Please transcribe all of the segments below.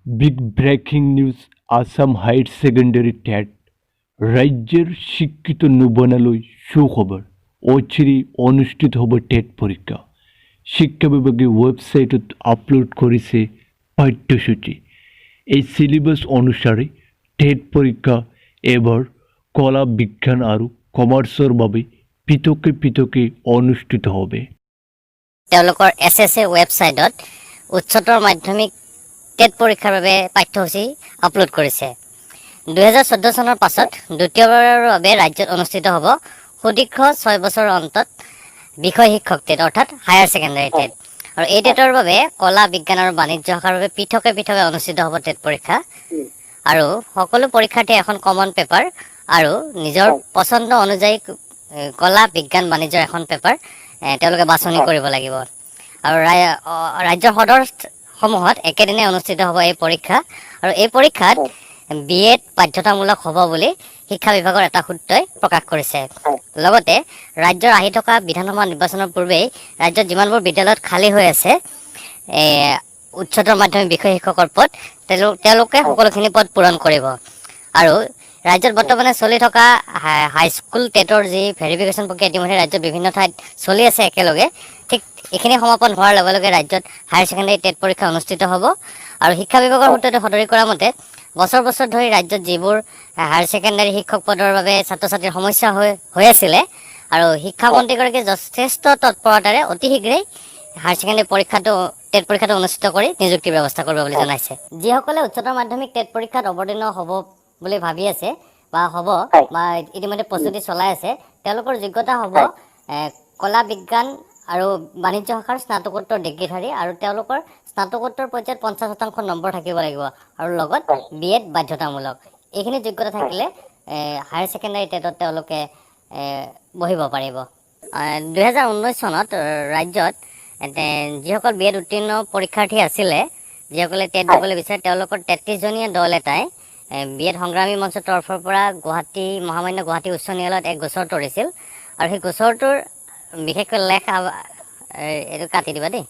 big breaking news Assam higher secondary TET ৰাজ্যেৰ শিক্ষিত নবনালৈ সুখবৰ অচিৰি অনুষ্ঠিত হ'ব টেট পৰীক্ষা শিক্ষা বিভাগে ৱেবছাইটত আপলোড কৰিছে পাঠ্যসূচী এই সিলেবাস অনুসাৰে টেট পৰীক্ষা এবাৰ কলা বিজ্ঞান আৰু কমাৰ্চৰ বাবে পৃথকে পৃথকে অনুষ্ঠিত হবে তেওঁলোকৰ এছএছএ ৱেবছাইটত উচ্চতৰ মাধ্যমিক টেট পৰীক্ষাৰ বাবে পাঠ্যসূচী আপলোড কৰিছে 2014 চনৰ পাছত দ্বিতীয়বাৰৰ বাবে ৰাজ্যত অনুষ্ঠিত হ'ব সুদীৰ্ঘ 6 বছৰৰ অন্তত বিষয় শিক্ষক টেট অৰ্থাৎ হায়াৰ ছেকেণ্ডাৰী টেট আৰু এই টেটৰ বাবে কলা বিজ্ঞান আৰু বাণিজ্য শাখাৰ বাবে পৃথকে পৃথকে অনুষ্ঠিত হ'ব টেট পৰীক্ষা আৰু সকলো পৰীক্ষাৰ্থীয়ে এখন কমন পেপাৰ আৰু নিজৰ পছন্দ অনুযায়ী কলা বিজ্ঞান বাণিজ্যৰ এখন পেপাৰ তেওঁলোকে বাছনি কৰিব লাগিব আৰু ৰাজ্যৰ সদৰ সমূহত একেদিনে অনুষ্ঠিত হ'ব এই পৰীক্ষা আৰু এই পৰীক্ষাত বিএড বাধ্যতামূলক হ'ব বুলি শিক্ষা বিভাগৰ এটা সূত্ৰই প্ৰকাশ কৰিছে লগতে ৰাজ্যৰ আহি থকা বিধানসভা নিৰ্বাচনৰ পূৰ্বেই ৰাজ্যত যিমানবোৰ বিদ্যালয়ত খালী হৈ আছে উচ্চতৰ মাধ্যমিক বিষয় শিক্ষকৰ পদ তেওঁলোকে সকলোখিনি পদ পূৰণ কৰিব আৰু ৰাজ্যত বৰ্তমানে চলি থকা হাইস্কুল টেটৰ যি ভেৰিফিকেশ্যন প্ৰক্ৰিয়া ইতিমধ্যে ৰাজ্যত বিভিন্ন ঠাইত চলি আছে একেলগে ঠিক এইখিনি সমাপন হোৱাৰ লগে লগে ৰাজ্যত হায়াৰ ছেকেণ্ডাৰী টেট পৰীক্ষা অনুষ্ঠিত হ'ব আৰু শিক্ষা বিভাগৰ সূত্ৰতে সদৰি কৰা মতে বছৰ বছৰ ধৰি ৰাজ্যত যিবোৰ হায়াৰ ছেকেণ্ডাৰী শিক্ষক পদৰ বাবে ছাত্ৰ ছাত্ৰীৰ সমস্যা হৈ আছিলে আৰু শিক্ষামন্ত্ৰীগৰাকীয়ে যথেষ্ট তৎপৰতাৰে অতি শীঘ্ৰেই হায়াৰ ছেকেণ্ডাৰী টেট পৰীক্ষাটো অনুষ্ঠিত কৰি নিযুক্তিৰ ব্যৱস্থা কৰিব বুলি জনাইছে যিসকলে উচ্চতৰ মাধ্যমিক টেট পৰীক্ষাত অৱতীৰ্ণ হ'ব বুলি ভাবি আছে বা হ'ব বা ইতিমধ্যে প্ৰস্তুতি চলাই আছে তেওঁলোকৰ যোগ্যতা হ'ব কলা বিজ্ঞান আৰু বাণিজ্য শাখাৰ স্নাতকোত্তৰ ডিগ্ৰীধাৰী আৰু তেওঁলোকৰ স্নাতকোত্তৰ পৰ্যায়ত 50% নম্বৰ থাকিব লাগিব আৰু লগত বিএড বাধ্যতামূলক এইখিনি যোগ্যতা থাকিলে হায়াৰ ছেকেণ্ডাৰী টেটত তেওঁলোকে বহিব পাৰিব 2019 চনত ৰাজ্যত যিসকল বিএড উত্তীৰ্ণ পৰীক্ষাৰ্থী আছিলে যিসকলে টেট দিবলৈ বিচাৰে তেওঁলোকৰ 33 জনীয়া দল এটাই বিএড সংগ্ৰামী মঞ্চৰ তৰফৰ পৰা মহামান্য গুৱাহাটী উচ্চ ন্যায়ালয়ত এক গোচৰ তৰিছিল আৰু সেই গোচৰটোৰ বিশেষকৈ লেখ এইটো কাটি দিবা দেই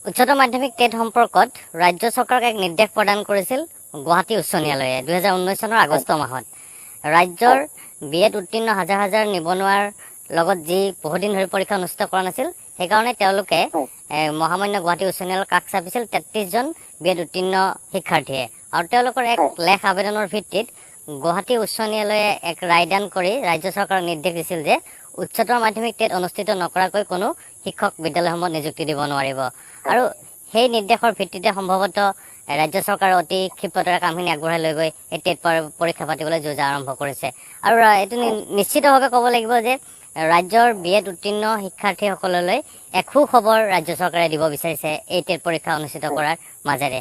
উচ্চতৰ মাধ্যমিক টেট সম্পৰ্কত ৰাজ্য চৰকাৰক এক নিৰ্দেশ প্ৰদান কৰিছিল গুৱাহাটী উচ্চ ন্যায়ালয়ে 2019 চনৰ আগষ্ট মাহত ৰাজ্যৰ বিএড উত্তীৰ্ণ হাজাৰ হাজাৰ নিবনুৱাৰ লগত যি বহুদিন ধৰি পৰীক্ষা অনুষ্ঠিত কৰা নাছিল সেইকাৰণে তেওঁলোকে মহামান্য গুৱাহাটী উচ্চ ন্যায়ালয়ৰ কাষ চাপিছিল 33 জন বিএড উত্তীৰ্ণ শিক্ষাৰ্থীয়ে আৰু তেওঁলোকৰ এক লেখ আবেদনৰ ভিত্তিত গুৱাহাটী উচ্চ ন্যায়ালয়ে এক ৰায়দান কৰি ৰাজ্য চৰকাৰক নিৰ্দেশ দিছিল যে উচ্চতৰ মাধ্যমিক টেট অনুষ্ঠিত নকৰাকৈ কোনো শিক্ষক বিদ্যালয়সমূহত নিযুক্তি দিব নোৱাৰিব আৰু সেই নিৰ্দেশৰ ভিত্তিতে সম্ভৱতঃ ৰাজ্য চৰকাৰে অতি ক্ষিপ্ৰতাৰে কামখিনি আগবঢ়াই লৈ গৈ এই টেট পৰীক্ষা পাতিবলৈ যোজা আৰম্ভ কৰিছে আৰু এইটো নিশ্চিতভাৱে ক'ব লাগিব যে ৰাজ্যৰ বিএড উত্তীৰ্ণ শিক্ষাৰ্থীসকললৈ এক সুখবৰ ৰাজ্য চৰকাৰে দিব বিচাৰিছে এই টেট পৰীক্ষা অনুষ্ঠিত কৰাৰ মাজেৰে